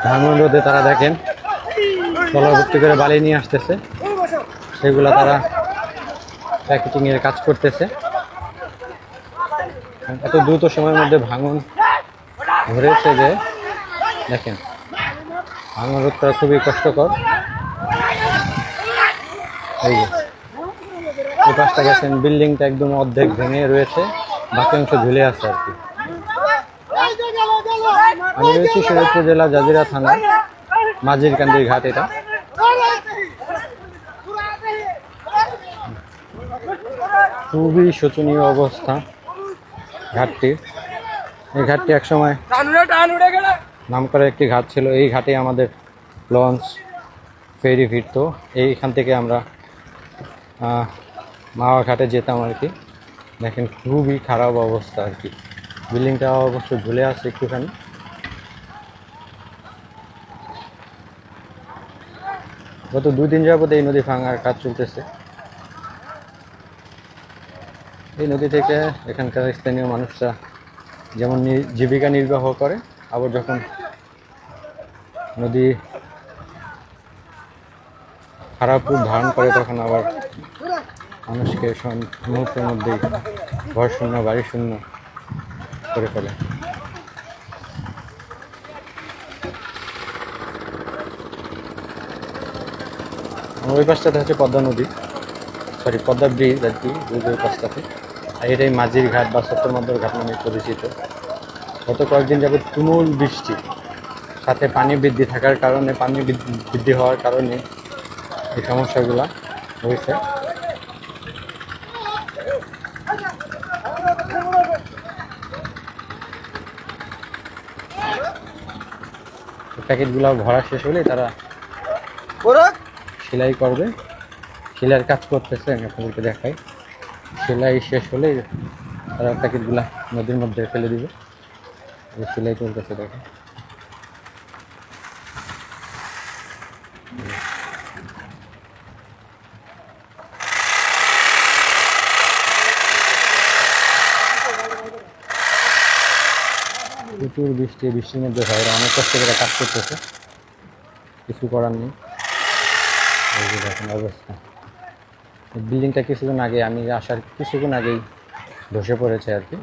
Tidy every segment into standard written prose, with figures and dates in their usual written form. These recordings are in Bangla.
ভাঙন রোধে তারা দেখেন তলাভর্তি করে বালি নিয়ে আসতেছে, সেগুলো তারা প্যাকেটিং এর কাজ করতেছে। এত দ্রুত সময়ের মধ্যে ভাঙন ধরেছে যে দেখেন ভাঙন রোধ করা খুবই কষ্টকর। এই যে এই পাশটা গেছেন, বিল্ডিংটা একদম অর্ধেক ভেঙে রয়েছে, বাকি অংশ ঝুলে আছে আর কি। আমি রয়েছি শরীয়তপুর জেলা জাজিরা থানা মাঝিরকান্দির ঘাট। এটা খুবই শোচনীয় অবস্থা ঘাটটির। এই ঘাটটি একসময় নামকরা একটি ঘাট ছিল। এই ঘাটে আমাদের লঞ্চ ফেরি ফিরত। এইখান থেকে আমরা মাওয়া ঘাটে যেতাম আর কি। দেখেন খুবই খারাপ অবস্থা আর কি। বিল্ডিংটা অবশ্য ঝুলে আছে একটুখানি। গত 2 দিন যাবত এই নদী ভাঙার কাজ চলতেছে। এই নদী থেকে এখানকার স্থানীয় মানুষরা যেমন জীবিকা নির্বাহ করে, আবার যখন নদী খারাপ রূপ ধারণ করে তখন আবার মানুষকে মুহূর্তের মধ্যেই ঘর শূন্য বাড়ি শূন্য করে ফেলে। ওই পাশটাতে হচ্ছে পদ্মা নদী, সরি পদ্মা ব্রিজ আর কি, ওই পাশটাতে। আর এটাই মাঝির ঘাট বা সত্তরমাধ্যর ঘাট নামে পরিচিত। গত কয়েকদিন যাবত তুমুল বৃষ্টি, সাথে পানি বৃদ্ধি থাকার কারণে, পানি বৃদ্ধি হওয়ার কারণে এই সমস্যাগুলো হয়েছে। প্যাকেটগুলো ভরা শেষ হলে তারা সেলাই করবে, সেলাইয়ের কাজ করতেছে। আমি আপনাদেরকে দেখাই, সেলাই শেষ হলে তারা প্যাকেটগুলা নদীর মধ্যে ফেলে দিবে। সেলাই চলতেছে দেখে। প্রচুর বৃষ্টি, বৃষ্টির মধ্যে ভাইরা অনেক কষ্ট করে কাজ করতেছে, কিছু করার নেই। এই যে দেখেন অবস্থা। বিল্ডিংটা কিছুক্ষণ আগে, আমি আসার কিছুক্ষণ আগেই ধসে পড়েছে আর কি।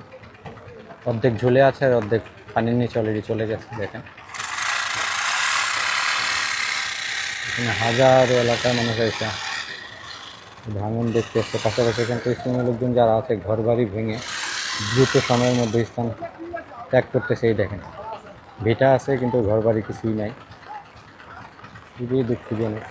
অর্ধেক ঝুলে আছে আর অর্ধেক পানির নিচে অলরেডি চলে গেছে। দেখেন এখানে হাজারো এলাকার মানুষ এসে ভাঙন দেখতে এসছে। পাশাপাশি এখানকার স্থানীয় লোকজন যারা আছে ঘর বাড়ি ভেঙে দ্রুত সময়ের মধ্যে স্থান ত্যাগ করতেছে। এই দেখেন ভিটা আছে কিন্তু ঘর বাড়ি কিছুই নাই, খুবই দুঃখজনক।